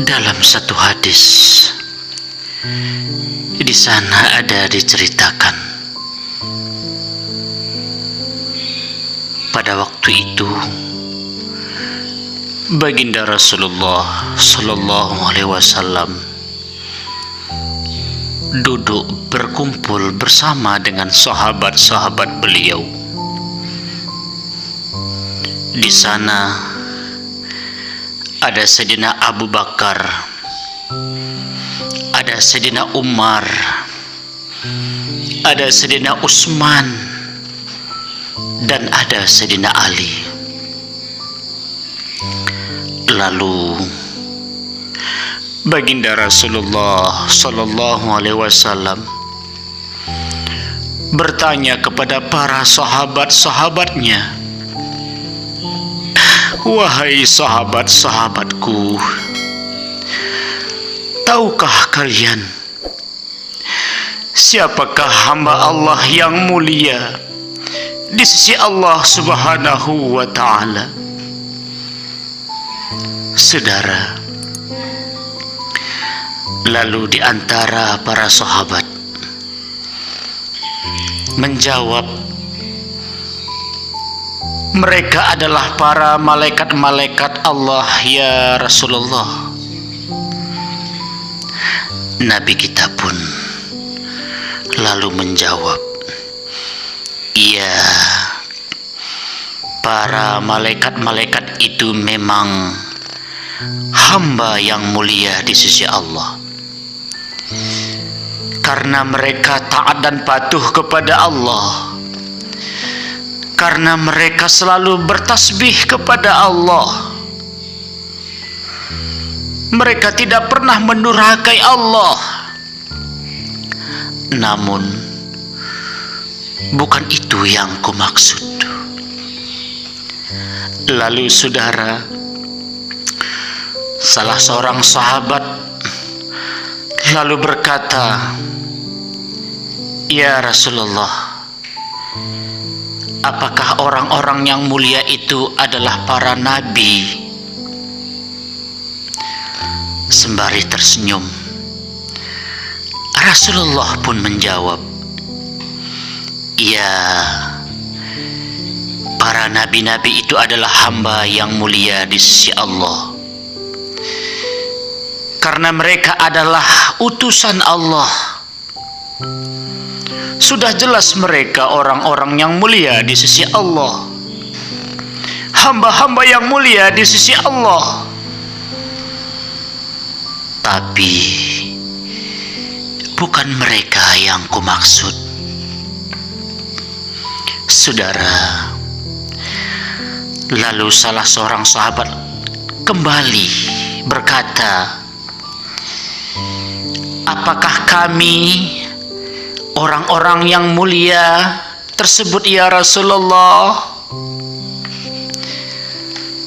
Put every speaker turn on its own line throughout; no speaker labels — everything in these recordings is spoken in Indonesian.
Dalam satu hadis, di sana ada diceritakan pada waktu itu baginda Rasulullah Sallallahu Alaihi Wasallam duduk berkumpul bersama dengan sahabat-sahabat beliau. Di sana ada Sayyidina Abu Bakar, ada Sayyidina Umar, ada Sayyidina Utsman, dan ada Sayyidina Ali. Lalu baginda Rasulullah Sallallahu Alaihi Wasallam bertanya kepada para sahabat-sahabatnya, "Wahai sahabat-sahabatku, tahukah kalian siapakah hamba Allah yang mulia di sisi Allah Subhanahu wa Ta'ala?" Saudara, lalu di antara para sahabat menjawab, "Mereka adalah para malaikat-malaikat Allah ya Rasulullah." Nabi kita pun lalu menjawab, "Iya, para malaikat-malaikat itu memang hamba yang mulia di sisi Allah, karena mereka taat dan patuh kepada Allah, karena mereka selalu bertasbih kepada Allah, mereka tidak pernah mendurhakai Allah. Namun bukan itu yang kumaksud." Lalu saudara, salah seorang sahabat lalu berkata, "Ya Rasulullah, apakah orang-orang yang mulia itu adalah para nabi?" Sembari tersenyum, Rasulullah pun menjawab, "Ya, para nabi-nabi itu adalah hamba yang mulia di sisi Allah, karena mereka adalah utusan Allah. Sudah jelas mereka orang-orang yang mulia di sisi Allah, hamba-hamba yang mulia di sisi Allah. Tapi bukan mereka yang kumaksud." Saudara, lalu salah seorang sahabat kembali berkata, "Apakah kami orang-orang yang mulia tersebut ya Rasulullah?"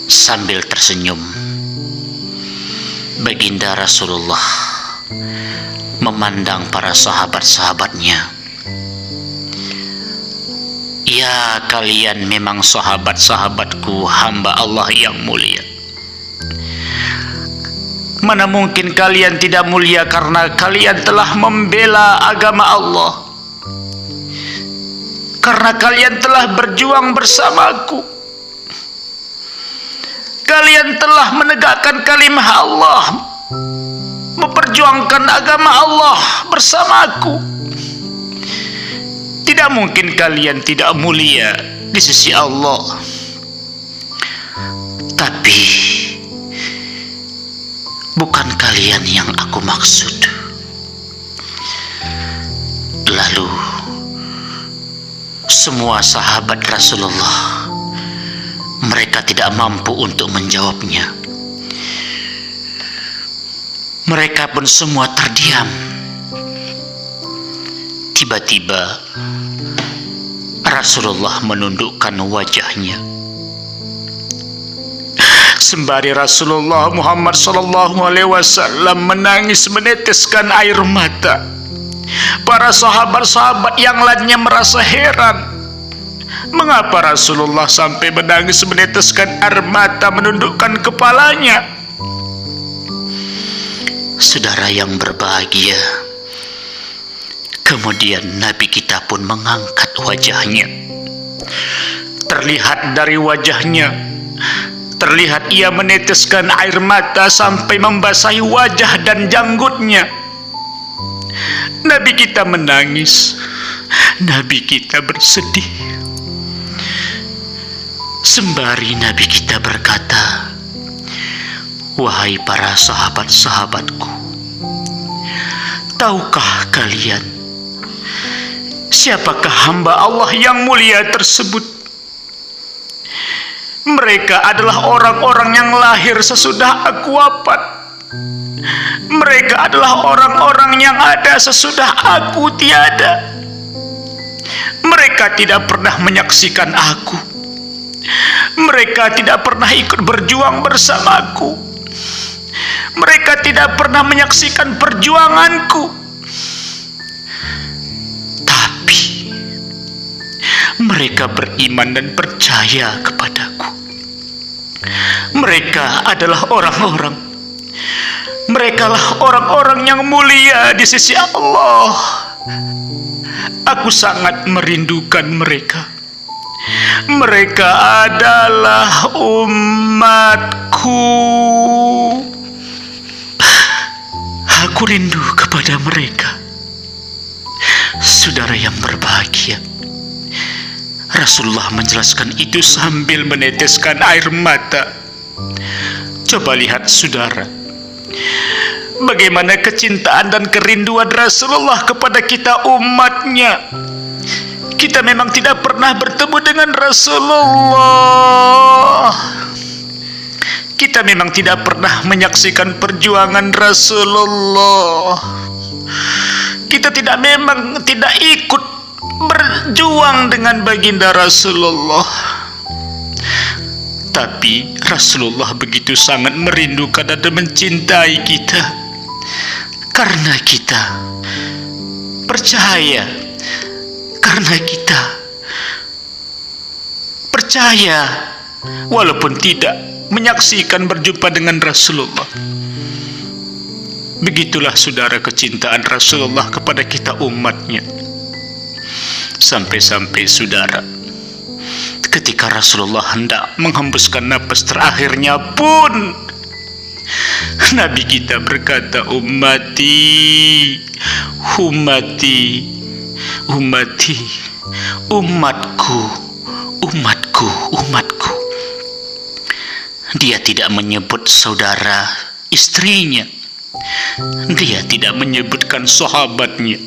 Sambil tersenyum, baginda Rasulullah memandang para sahabat-sahabatnya, "Ya, kalian memang sahabat-sahabatku, hamba Allah yang mulia. Mana mungkin kalian tidak mulia karena kalian telah membela agama Allah, karena kalian telah berjuang bersamaku, kalian telah menegakkan kalimah Allah, memperjuangkan agama Allah bersamaku. Tidak mungkin kalian tidak mulia di sisi Allah. Tapi bukan kalian yang aku maksud." Lalu semua sahabat Rasulullah, mereka tidak mampu untuk menjawabnya. Mereka pun semua terdiam. Tiba-tiba Rasulullah menundukkan wajahnya. Sembari Rasulullah Muhammad Sallallahu Alaihi Wasallam menangis meneteskan air mata, para sahabat-sahabat yang lainnya merasa heran. Mengapa Rasulullah sampai menangis meneteskan air mata menundukkan kepalanya? Saudara yang berbahagia, kemudian Nabi kita pun mengangkat wajahnya. Terlihat dari wajahnya, terlihat ia meneteskan air mata sampai membasahi wajah dan janggutnya. Nabi kita menangis, Nabi kita bersedih. Sembari Nabi kita berkata, "Wahai para sahabat-sahabatku, tahukah kalian siapakah hamba Allah yang mulia tersebut? Mereka adalah orang-orang yang lahir sesudah aku wafat. Mereka adalah orang-orang yang ada sesudah aku tiada. Mereka tidak pernah menyaksikan aku. Mereka tidak pernah ikut berjuang bersamaku. Mereka tidak pernah menyaksikan perjuanganku. Tapi mereka beriman dan percaya kepadaku. Mereka adalah orang-orang. Merekalah orang-orang yang mulia di sisi Allah. Aku sangat merindukan mereka. Mereka adalah umatku. Aku rindu kepada mereka." Saudara yang berbahagia, Rasulullah menjelaskan itu sambil meneteskan air mata. Coba lihat saudara, bagaimana kecintaan dan kerinduan Rasulullah kepada kita umatnya. Kita memang tidak pernah bertemu dengan Rasulullah. Kita memang tidak pernah menyaksikan perjuangan Rasulullah. Kita tidak ikut berjuang dengan baginda Rasulullah. Tapi Rasulullah begitu sangat merindukan dan mencintai kita, karena kita percaya, karena kita percaya walaupun tidak menyaksikan berjumpa dengan Rasulullah. Begitulah saudara kecintaan Rasulullah kepada kita umatnya. Sampai-sampai saudara, ketika Rasulullah hendak menghembuskan napas terakhirnya pun, Nabi kita berkata, "Ummati, ummati, ummati, umatku, umatku, umatku." Dia tidak menyebut saudara istrinya. Dia tidak menyebutkan sahabatnya.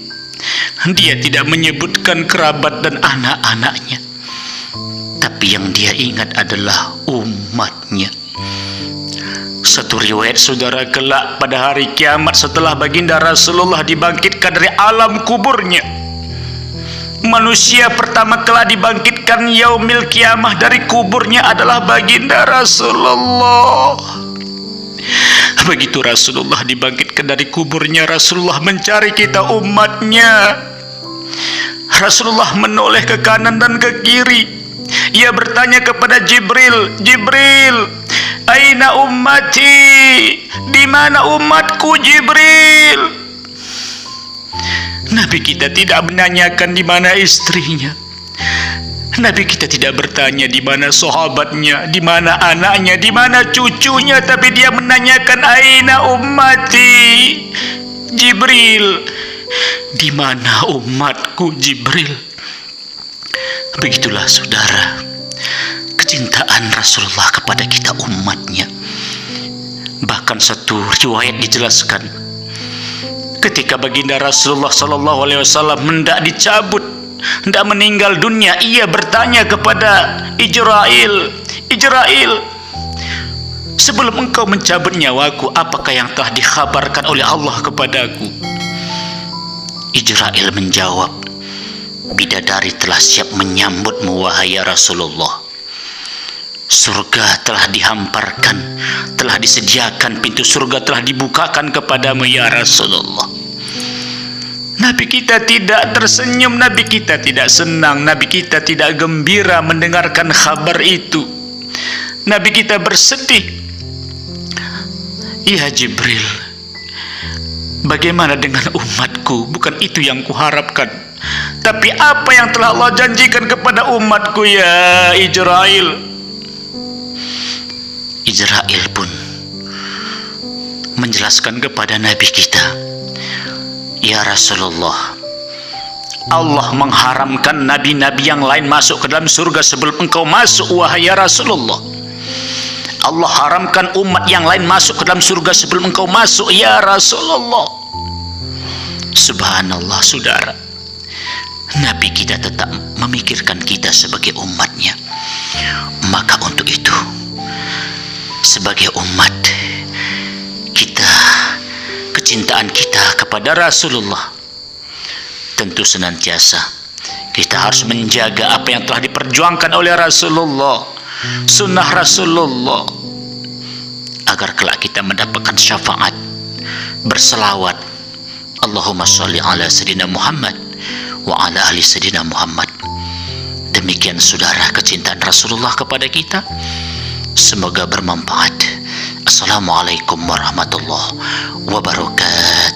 Dia tidak menyebutkan kerabat dan anak-anaknya. Tapi yang dia ingat adalah umatnya. Satu riwayat saudara, kelak pada hari kiamat setelah baginda Rasulullah dibangkitkan dari alam kuburnya, manusia pertama kelak dibangkitkan yaumil kiamah dari kuburnya adalah baginda Rasulullah. Begitu Rasulullah dibangkitkan dari kuburnya, Rasulullah mencari kita umatnya. Rasulullah menoleh ke kanan dan ke kiri. Ia bertanya kepada Jibril, "Jibril, aina ummati? Di mana umatku, Jibril?" Nabi kita tidak menanyakan di mana istrinya. Nabi kita tidak bertanya di mana sahabatnya, di mana anaknya, di mana cucunya, tapi dia menanyakan, "Aina ummati? Jibril, di mana umatku, Jibril?" Begitulah saudara, kecintaan Rasulullah kepada kita umatnya. Bahkan satu riwayat dijelaskan, ketika baginda Rasulullah SAW hendak dicabut, hendak meninggal dunia, ia bertanya kepada Ijrail, "Ijrail, sebelum engkau mencabut nyawaku, apakah yang telah dikhabarkan oleh Allah kepadaku?" Ijrail menjawab, "Bidadari telah siap menyambutmu, wahai Rasulullah. Surga telah dihamparkan, telah disediakan, pintu surga telah dibukakan kepadamu, ya Rasulullah." Nabi kita tidak tersenyum, Nabi kita tidak senang, Nabi kita tidak gembira mendengarkan kabar itu. Nabi kita bersedih. "Ya Jibril, Bagaimana dengan umatku? Bukan itu yang kuharapkan, tapi apa yang telah Allah janjikan kepada umatku ya Israel. Israel pun menjelaskan kepada Nabi kita, ya Rasulullah, Allah mengharamkan nabi-nabi yang lain masuk ke dalam surga sebelum engkau masuk, wahai ya Rasulullah. Allah haramkan umat yang lain masuk ke dalam surga sebelum engkau masuk, ya Rasulullah. Subhanallah, saudara. Nabi kita tetap memikirkan kita sebagai umatnya. Maka untuk itu, sebagai umat kita, kecintaan kita kepada Rasulullah tentu senantiasa kita harus menjaga apa yang telah diperjuangkan oleh Rasulullah, sunnah Rasulullah, agar kelak kita mendapatkan syafaat, berselawat, Allahumma sholli ala Sayyidina Muhammad wa ala ahli Sayyidina Muhammad. Demikian saudara, kecintaan Rasulullah kepada kita, semoga bermanfaat. Assalamualaikum warahmatullahi wabarakatuh.